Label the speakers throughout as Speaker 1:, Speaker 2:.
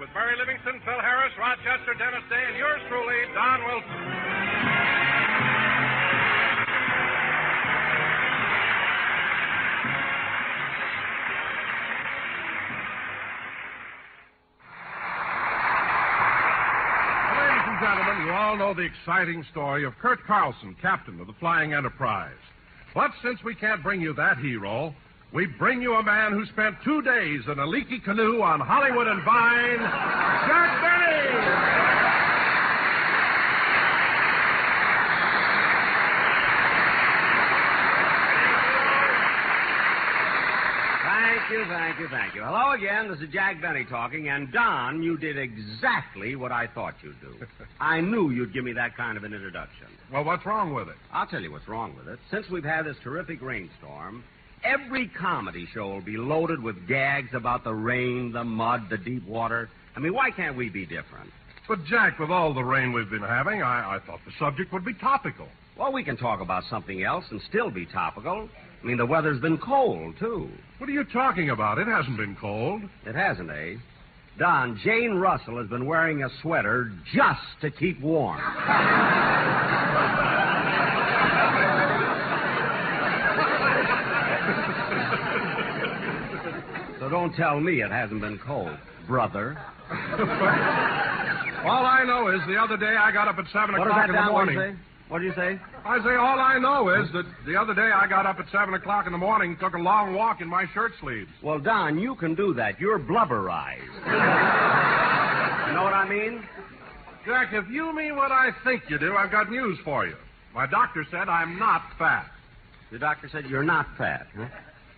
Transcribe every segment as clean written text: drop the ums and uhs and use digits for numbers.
Speaker 1: with Barry Livingston, Phil Harris, Rochester, Dennis Day, and yours truly, Don Wilson. Gentlemen, you all know the exciting story of Kurt Carlson, captain of the Flying Enterprise. But since we can't bring you that hero, we bring you a man who spent 2 days in a leaky canoe on Hollywood and Vine, Jack Benny!
Speaker 2: Thank you. Hello again. This is Jack Benny talking. And, Don, you did exactly what I thought you'd do. I knew you'd give me that kind of an introduction.
Speaker 1: Well, what's wrong with it?
Speaker 2: I'll tell you what's wrong with it. Since we've had this terrific rainstorm, every comedy show will be loaded with gags about the rain, the mud, the deep water. I mean, why can't we be different?
Speaker 1: But, Jack, with all the rain we've been having, I thought the subject would be topical.
Speaker 2: Well, we can talk about something else and still be topical. I mean, the weather's been cold, too.
Speaker 1: What are you talking about? It hasn't been cold.
Speaker 2: It hasn't, eh? Don, Jane Russell has been wearing a sweater just to keep warm. So don't tell me it hasn't been cold, brother.
Speaker 1: All I know is the other day I got up at 7 o'clock in the morning.
Speaker 2: What did you say?
Speaker 1: I say all I know is that the other day I got up at 7 o'clock in the morning and took a long walk in my shirt sleeves.
Speaker 2: Well, Don, you can do that. You're blubberized. You know what I mean?
Speaker 1: Jack, if you mean what I think you do, I've got news for you. My doctor said I'm not fat.
Speaker 2: Your doctor said you're not fat, huh?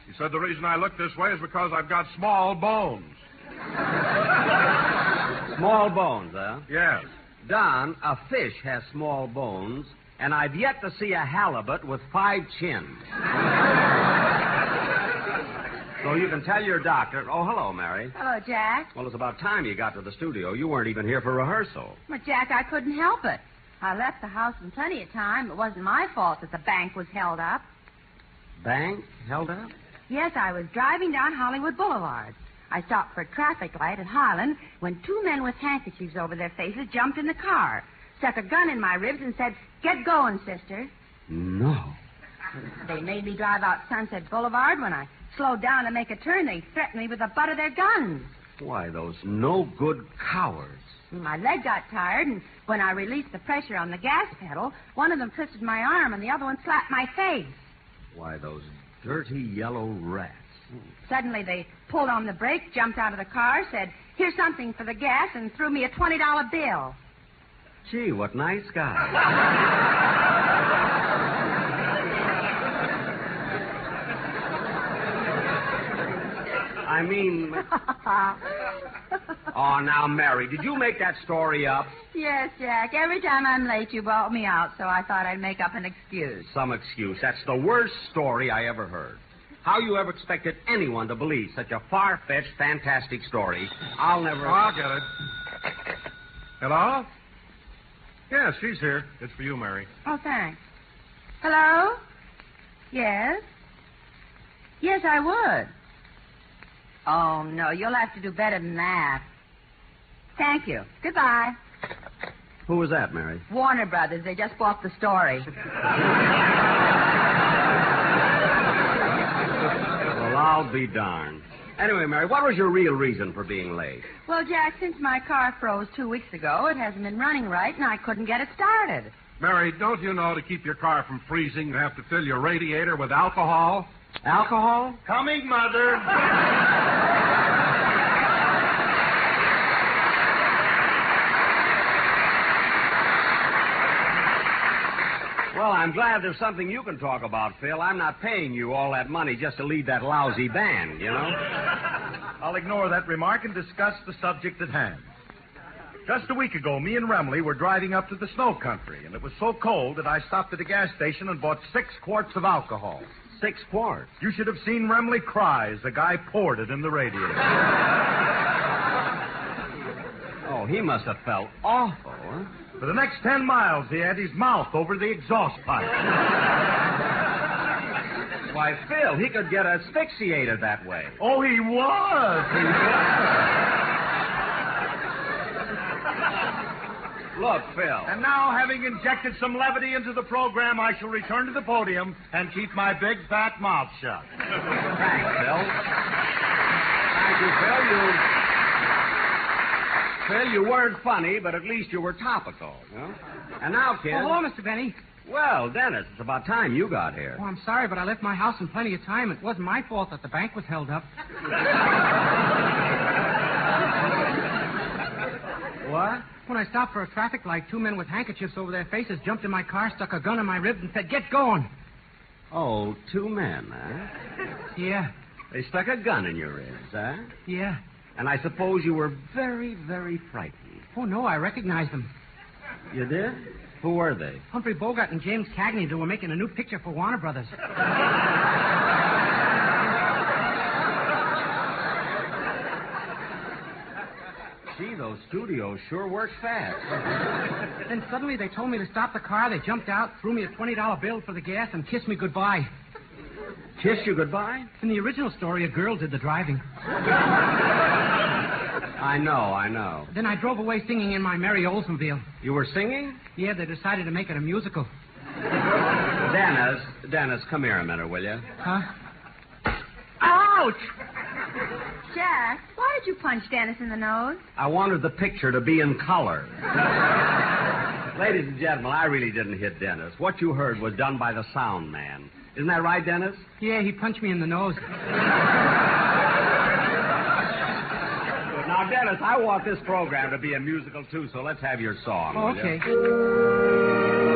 Speaker 1: He said the reason I look this way is because I've got small bones.
Speaker 2: Small bones, huh?
Speaker 1: Yes.
Speaker 2: Don, a fish has small bones, and I've yet to see a halibut with 5 chins. So you can tell your doctor... Oh, hello, Mary.
Speaker 3: Hello, Jack.
Speaker 2: Well, it's about time you got to the studio. You weren't even here for rehearsal.
Speaker 3: But, Jack, I couldn't help it. I left the house in plenty of time. It wasn't my fault that the bank was held up.
Speaker 2: Bank held up?
Speaker 3: Yes, I was driving down Hollywood Boulevard. I stopped for a traffic light at Highland when 2 men with handkerchiefs over their faces jumped in the car, stuck a gun in my ribs, and said, "Get going, sister."
Speaker 2: No.
Speaker 3: They made me drive out Sunset Boulevard. When I slowed down to make a turn, they threatened me with the butt of their guns.
Speaker 2: Why, those no-good cowards.
Speaker 3: My leg got tired, and when I released the pressure on the gas pedal, one of them twisted my arm, and the other one slapped my face.
Speaker 2: Why, those dirty yellow rats.
Speaker 3: Suddenly, they pulled on the brake, jumped out of the car, said, "Here's something for the gas," and threw me a $20 bill.
Speaker 2: Gee, what nice guys. I mean... Oh, now, Mary, did you make that story up?
Speaker 3: Yes, Jack. Every time I'm late, you brought me out, so I thought I'd make up an excuse.
Speaker 2: Some excuse. That's the worst story I ever heard. How you ever expected anyone to believe such a far-fetched, fantastic story, I'll never...
Speaker 1: I'll get it. Hello? Yes, she's here. It's for you, Mary.
Speaker 3: Oh, thanks. Hello? Yes? Yes, I would. Oh, no, you'll have to do better than that. Thank you. Goodbye.
Speaker 2: Who was that, Mary?
Speaker 3: Warner Brothers. They just bought the story.
Speaker 2: Well, I'll be darned. Anyway, Mary, what was your real reason for being late?
Speaker 3: Well, Jack, since my car froze 2 weeks ago, it hasn't been running right, and I couldn't get it started.
Speaker 1: Mary, don't you know to keep your car from freezing, you have to fill your radiator with alcohol?
Speaker 2: Alcohol?
Speaker 1: Coming, Mother.
Speaker 2: Well, I'm glad there's something you can talk about, Phil. I'm not paying you all that money just to lead that lousy band, you know?
Speaker 4: I'll ignore that remark and discuss the subject at hand. Just a week ago, me and Remley were driving up to the snow country, and it was so cold that I stopped at a gas station and bought 6 quarts of alcohol.
Speaker 2: 6 quarts?
Speaker 4: You should have seen Remley cry as the guy poured it in the radiator.
Speaker 2: Oh, he must have felt awful, huh?
Speaker 4: For the next 10 miles, he had his mouth over the exhaust pipe.
Speaker 2: Why, Phil, he could get asphyxiated that way.
Speaker 4: Oh, he was.
Speaker 2: Look, Phil.
Speaker 4: And now, having injected some levity into the program, I shall return to the podium and keep my big fat mouth shut.
Speaker 2: Thanks, Phil. Thank you, Phil. Phil, you weren't funny, but at least you were topical. You know? And now, kid.
Speaker 5: Oh, hello, Mr. Benny.
Speaker 2: Well, Dennis, it's about time you got here.
Speaker 5: Oh, I'm sorry, but I left my house in plenty of time. It wasn't my fault that the bank was held up.
Speaker 2: What?
Speaker 5: When I stopped for a traffic light, two men with handkerchiefs over their faces jumped in my car, stuck a gun in my ribs, and said, "Get going."
Speaker 2: Oh, two men, huh?
Speaker 5: Yeah,
Speaker 2: They stuck a gun in your ribs, huh?
Speaker 5: yeah.
Speaker 2: And I suppose you were very, very frightened.
Speaker 5: Oh, no, I recognized them.
Speaker 2: You did? Who were they?
Speaker 5: Humphrey Bogart and James Cagney. They were making a new picture for Warner Brothers.
Speaker 2: Gee, those studios sure work fast.
Speaker 5: Then suddenly they told me to stop the car. They jumped out, threw me a $20 bill for the gas, and kissed me goodbye.
Speaker 2: Kiss you goodbye?
Speaker 5: In the original story, a girl did the driving.
Speaker 2: I know.
Speaker 5: Then I drove away singing in my Mary Oldsmobile.
Speaker 2: You were singing?
Speaker 5: Yeah, they decided to make it a musical.
Speaker 2: Dennis, come here a minute, will you?
Speaker 5: Huh?
Speaker 3: Ouch! Jack, why did you punch Dennis in the nose?
Speaker 2: I wanted the picture to be in color. Ladies and gentlemen, I really didn't hit Dennis. What you heard was done by the sound man. Isn't that right, Dennis?
Speaker 5: Yeah, he punched me in the nose.
Speaker 2: Now, Dennis, I want this program to be a musical, too, so let's have your song.
Speaker 5: Oh,
Speaker 2: will
Speaker 5: okay.
Speaker 2: you?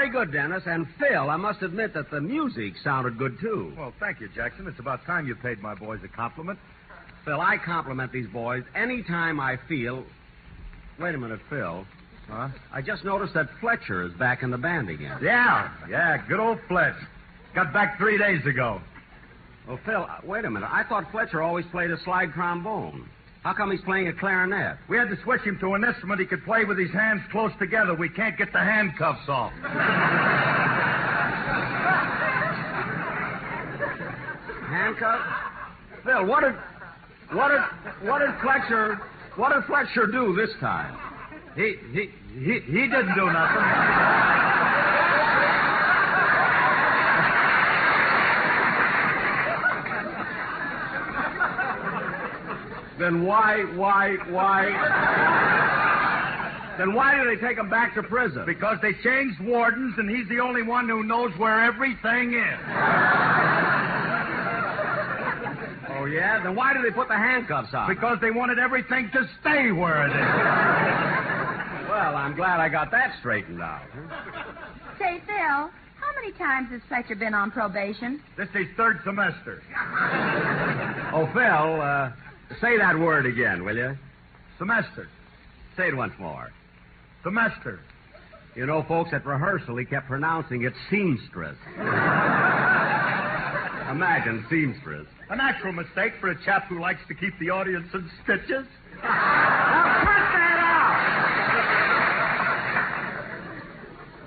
Speaker 2: very good, Dennis. And Phil, I must admit that the music sounded good, too.
Speaker 4: Well, thank you, Jackson. It's about time you paid my boys a compliment.
Speaker 2: Phil, I compliment these boys any time I feel... Wait a minute, Phil.
Speaker 4: Huh?
Speaker 2: I just noticed that Fletcher is back in the band again.
Speaker 4: Yeah, good old Fletch. Got back 3 days ago.
Speaker 2: Well, Phil, wait a minute. I thought Fletcher always played a slide trombone. How come he's playing a clarinet?
Speaker 4: We had to switch him to an instrument he could play with his hands close together. We can't get the handcuffs off.
Speaker 2: Handcuffs? Phil, what did Fletcher do this time?
Speaker 4: He didn't do nothing.
Speaker 2: Then why did they take him back to prison?
Speaker 4: Because they changed wardens, and he's the only one who knows where everything is.
Speaker 2: Oh, yeah? Then why did they put the handcuffs on?
Speaker 4: Because they wanted everything to stay where it is.
Speaker 2: Well, I'm glad I got that straightened out.
Speaker 3: Say, Phil, how many times has Fletcher been on probation?
Speaker 4: This is third semester.
Speaker 2: Oh, Phil, say that word again, will you?
Speaker 4: Semester.
Speaker 2: Say it once more.
Speaker 4: Semester.
Speaker 2: You know, folks, at rehearsal, he kept pronouncing it seamstress. Imagine seamstress.
Speaker 4: A natural mistake for a chap who likes to keep the audience in stitches.
Speaker 2: Now, cut that out!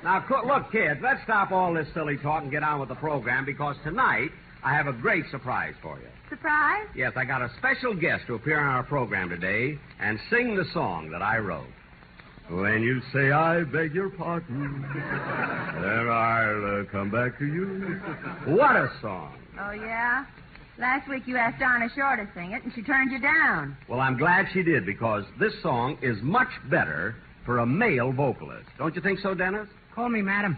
Speaker 2: Now, look, kids, let's stop all this silly talk and get on with the program, because tonight I have a great surprise for you.
Speaker 3: Surprise?
Speaker 2: Yes, I got a special guest to appear on our program today and sing the song that I wrote. When you say, I beg your pardon, then I'll come back to you. What a song.
Speaker 3: Oh, yeah? Last week you asked Donna Shore to sing it, and she turned you down.
Speaker 2: Well, I'm glad she did, because this song is much better for a male vocalist. Don't you think so, Dennis?
Speaker 5: Call me, madam.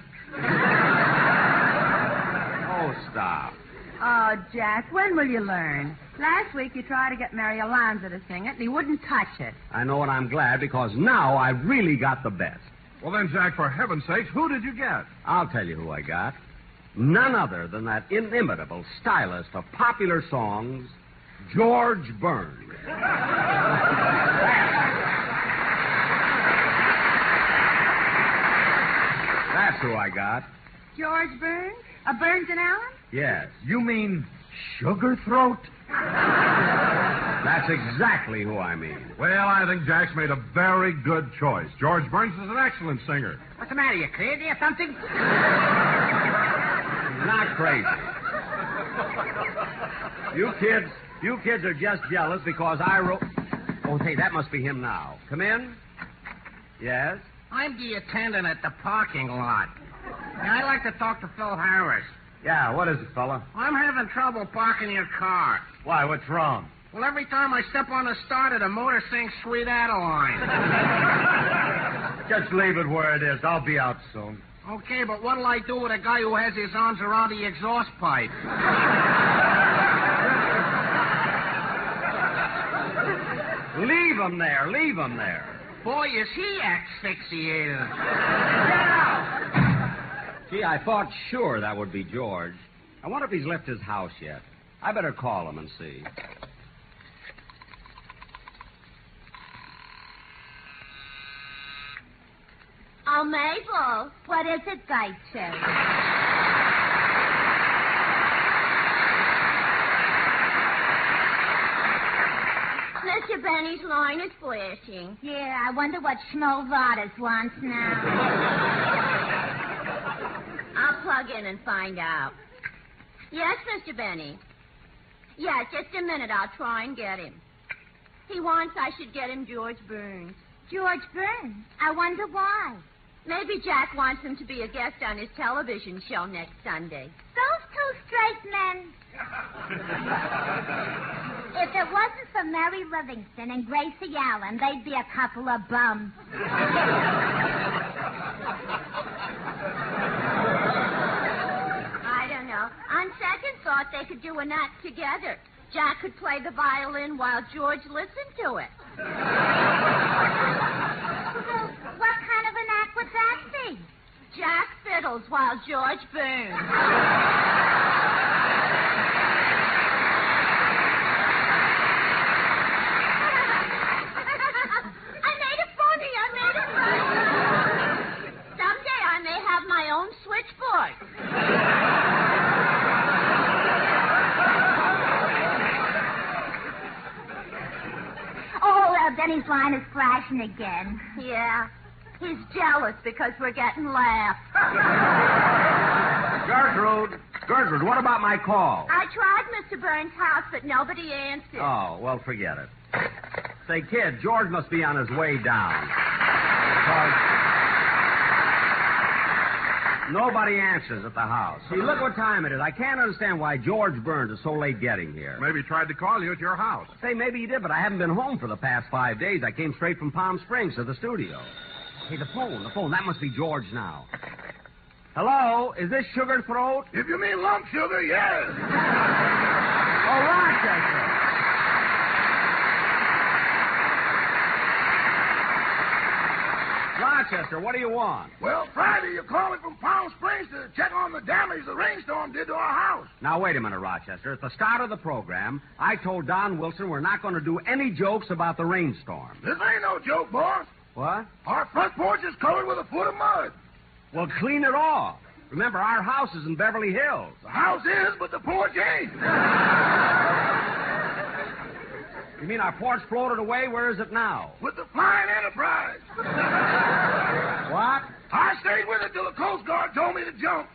Speaker 2: Oh, stop.
Speaker 3: Oh, Jack, when will you learn? Last week you tried to get Mary Alonzo to sing it, and he wouldn't touch it.
Speaker 2: I know, and I'm glad, because now I've really got the best.
Speaker 1: Well, then, Jack, for heaven's sakes, who did you get?
Speaker 2: I'll tell you who I got. None other than that inimitable stylist of popular songs, George Burns. That's who I got.
Speaker 3: George Burns? Burns and Allen?
Speaker 2: Yes.
Speaker 4: You mean Sugar Throat?
Speaker 2: That's exactly who I mean.
Speaker 1: Well, I think Jack's made a very good choice. George Burns is an excellent singer.
Speaker 5: What's the matter? You crazy or something?
Speaker 2: Not crazy. You kids are just jealous because I wrote... Oh, hey, that must be him now. Come in. Yes?
Speaker 5: I'm the attendant at the parking lot. And I'd like to talk to Phil Harris.
Speaker 2: Yeah, what is it, fella?
Speaker 5: I'm having trouble parking your car.
Speaker 4: Why, what's wrong?
Speaker 5: Well, every time I step on the starter, the motor sings Sweet Adeline.
Speaker 4: Just leave it where it is. I'll be out soon.
Speaker 5: Okay, but what'll I do with a guy who has his arms around the exhaust pipe?
Speaker 2: Leave him there. Leave him there.
Speaker 5: Boy, is he asphyxiated.
Speaker 2: Gee, I thought sure that would be George. I wonder if he's left his house yet. I better call him and see.
Speaker 6: Oh, Mabel, what is it, Guy Cherry? Mr. Benny's line is flashing. Yeah, I wonder what Schmo Vadas wants now. I'll plug in and find out. Yes, Mr. Benny. Yeah, just a minute. I'll try and get him. He wants I should get him George Burns. George Burns? I wonder why. Maybe Jack wants him to be a guest on his television show next Sunday. Those two straight men. If it wasn't for Mary Livingston and Gracie Allen, they'd be a couple of bums. I don't know. On second thought, they could do an act together. Jack could play the violin while George listened to it. What kind of an act would that be? Jack fiddles while George burns. I made it funny. Someday I may have my own switchboard.
Speaker 7: Benny's line is flashing again.
Speaker 6: Yeah. He's jealous because we're getting laughs.
Speaker 2: Gertrude, what about my call?
Speaker 6: I tried Mr. Burns' house, but nobody answered.
Speaker 2: Oh, well, forget it. Say, kid, George must be on his way down. Because nobody answers at the house. See, look what time it is. I can't understand why George Burns is so late getting here.
Speaker 1: Maybe he tried to call you at your house.
Speaker 2: Say, maybe he did, but I haven't been home for the past 5 days. I came straight from Palm Springs to the studio. Hey, the phone. That must be George now. Hello? Is this Sugar Throat?
Speaker 8: If you mean lump sugar, yes.
Speaker 2: Oh, Rochester. Rochester, what do you want?
Speaker 8: Well, Friday, you're calling from Palm Springs to check on the damage the rainstorm did to our house.
Speaker 2: Now, wait a minute, Rochester. At the start of the program, I told Don Wilson we're not going to do any jokes about the rainstorm.
Speaker 8: This ain't no joke, boss.
Speaker 2: What?
Speaker 8: Our front porch is covered with a foot of mud.
Speaker 2: Well, clean it off. Remember, our house is in Beverly Hills.
Speaker 8: The house is, but the porch ain't.
Speaker 2: You mean our porch floated away? Where is it now?
Speaker 8: With the Flying Enterprise.
Speaker 2: What?
Speaker 8: I stayed with it till the Coast Guard told me to jump.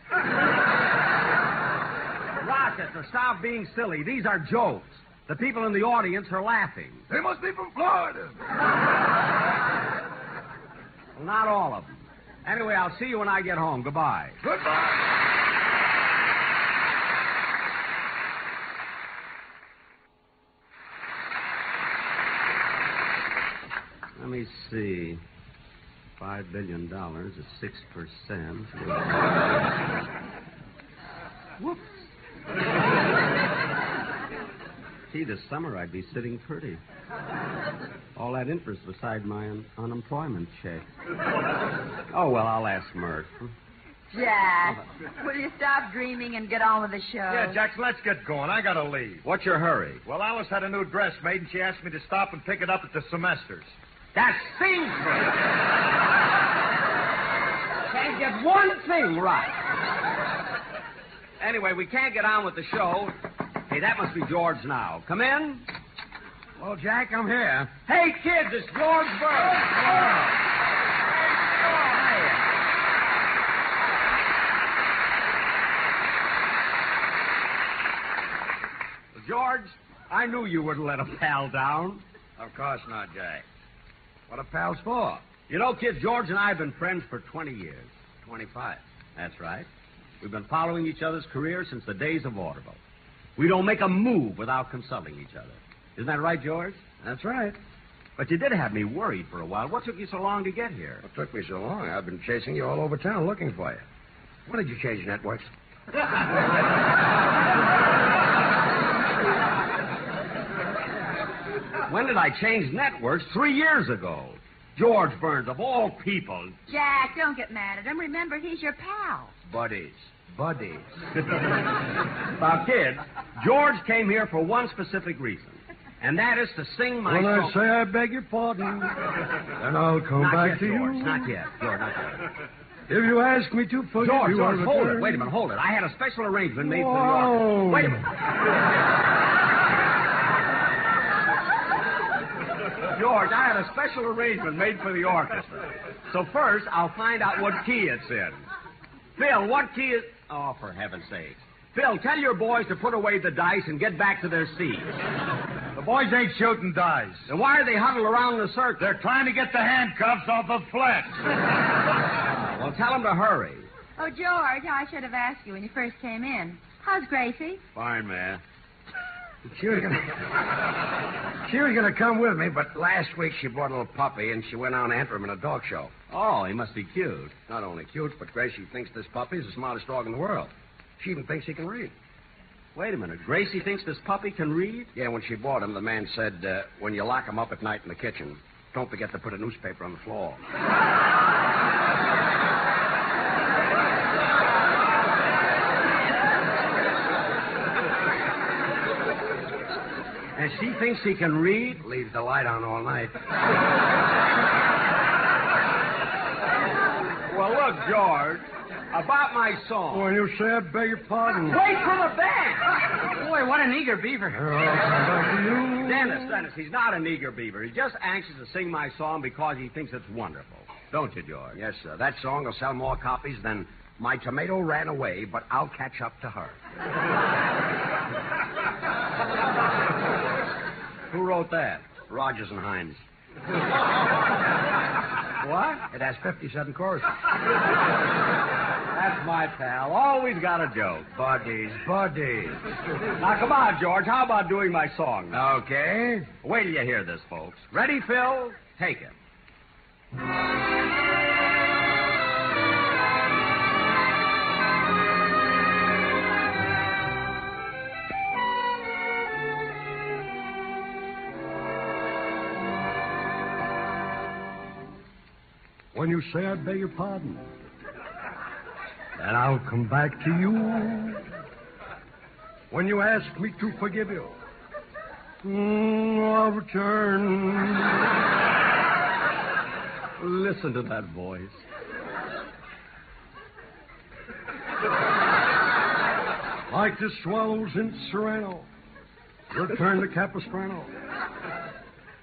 Speaker 2: Rochester, stop being silly. These are jokes. The people in the audience are laughing.
Speaker 8: They must be from Florida.
Speaker 2: Well, not all of them. Anyway, I'll see you when I get home. Goodbye.
Speaker 8: Goodbye.
Speaker 2: Let me see. $5 billion is 6%. Whoops. Gee, this summer I'd be sitting pretty. All that interest beside my unemployment check. Oh, well, I'll ask Mert.
Speaker 3: Jack, will you stop dreaming and get on with the show?
Speaker 4: Yeah, Jackson, let's get going. I gotta leave.
Speaker 2: What's your hurry?
Speaker 4: Well, Alice had a new dress made, and she asked me to stop and pick it up at the semesters.
Speaker 2: That sings me. Can't get one thing right. Anyway, we can't get on with the show. Hey, that must be George now. Come in.
Speaker 5: Well, Jack, I'm here.
Speaker 2: Hey, kids, it's George Burns. George, I knew you wouldn't let a pal down.
Speaker 5: Of course not, Jack. What are pals for?
Speaker 2: You know, kids, George and I have been friends for 20 years.
Speaker 5: 25.
Speaker 2: That's right. We've been following each other's careers since the days of vaudeville. We don't make a move without consulting each other. Isn't that right, George?
Speaker 5: That's right.
Speaker 2: But you did have me worried for a while. What took you so long to get here?
Speaker 5: What took me so long? I've been chasing you all over town looking for you. When did you change networks?
Speaker 2: When did I change networks? 3 years ago. George Burns, of all people.
Speaker 3: Jack, don't get mad at him. Remember, he's your pal.
Speaker 5: Buddies.
Speaker 2: Now, kids, George came here for one specific reason, and that is to sing my
Speaker 8: When
Speaker 2: song.
Speaker 8: I say I beg your pardon, then I'll come
Speaker 2: Not
Speaker 8: back
Speaker 2: yet,
Speaker 8: to
Speaker 2: George.
Speaker 8: you.
Speaker 2: Not yet, George, not yet.
Speaker 8: If you ask me to forgive
Speaker 2: George,
Speaker 8: you, I'll
Speaker 2: hold it.
Speaker 8: return.
Speaker 2: Wait a minute, hold it. I had a special arrangement made for the
Speaker 8: Whoa.
Speaker 2: orchestra. Wait a minute. George, I had a special arrangement made for the orchestra. So first, I'll find out what key it's in. Phil, what key is... Oh, for heaven's sake. Phil, tell your boys to put away the dice and get back to their seats.
Speaker 4: The boys ain't shooting dice.
Speaker 2: Then why are they huddled around in a circle?
Speaker 4: They're trying to get the handcuffs off of Flex.
Speaker 2: Well, tell them to hurry.
Speaker 3: Oh, George, I should have asked you when you first came in. How's Gracie?
Speaker 2: Fine, man.
Speaker 5: She was gonna come with me, but last week she bought a little puppy and she went out and entered him in a dog show.
Speaker 2: Oh, he must be cute.
Speaker 5: Not only cute, but Gracie thinks this puppy is the smartest dog in the world. She even thinks he can read.
Speaker 2: Wait a minute. Gracie thinks this puppy can read?
Speaker 5: Yeah, when she bought him, the man said, when you lock him up at night in the kitchen, don't forget to put a newspaper on the floor.
Speaker 2: And she thinks she can read? Leaves the light on all night. Well, look, George, about my song.
Speaker 9: When you say I beg your pardon.
Speaker 2: Wait for the band!
Speaker 5: Boy, what an eager beaver.
Speaker 2: Dennis, he's not an eager beaver. He's just anxious to sing my song because he thinks it's wonderful. Don't you, George?
Speaker 9: Yes, sir. That song will sell more copies than My Tomato Ran Away, but I'll catch up to her.
Speaker 2: Who wrote that?
Speaker 9: Rogers and Hines.
Speaker 2: What?
Speaker 9: It has 57 choruses.
Speaker 2: That's my pal. Always got a joke.
Speaker 9: Buddies.
Speaker 2: Now, come on, George. How about doing my song now?
Speaker 9: Okay.
Speaker 2: Wait till you hear this, folks. Ready, Phil? Take it.
Speaker 9: When you say I beg your pardon, then I'll come back to you. When you ask me to forgive you, I'll return.
Speaker 2: Listen to that voice.
Speaker 9: Like the swallows in Serrano, return to Capistrano.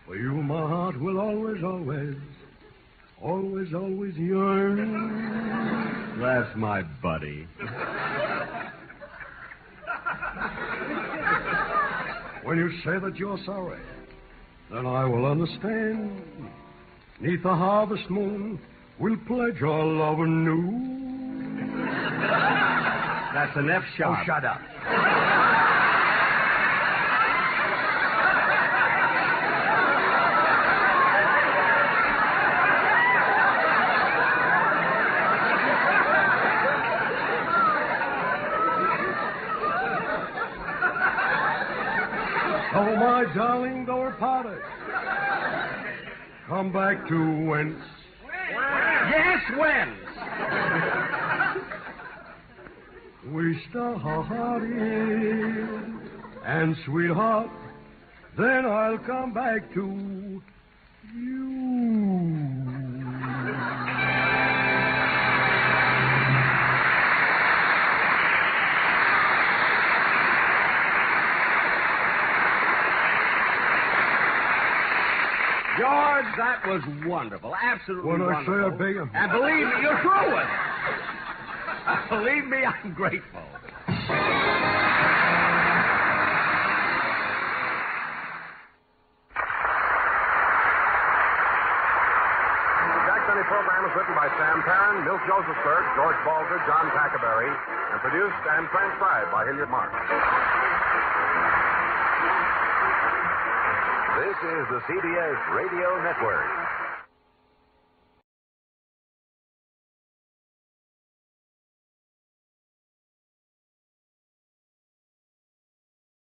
Speaker 9: For you, my heart will always yearn.
Speaker 2: That's my buddy.
Speaker 9: When you say that you're sorry, then I will understand. 'Neath the harvest moon, we'll pledge our love anew.
Speaker 2: That's an F sharp.
Speaker 9: Oh, shut up. Oh, my darling, though we're parted, come back to whence?
Speaker 2: Yes, whence?
Speaker 9: We started. And, sweetheart, then I'll come back to you.
Speaker 2: George, that was wonderful. Absolutely
Speaker 9: When I
Speaker 2: wonderful.
Speaker 9: say I beg you.
Speaker 2: And believe me, you're through with it. Believe me, I'm grateful.
Speaker 10: The Jack Benny program is written by Sam Perrin, Milt Josephsberg, George Balder, John Tackerberry, and produced and transcribed by Hilliard Mark. This is the CBS Radio Network.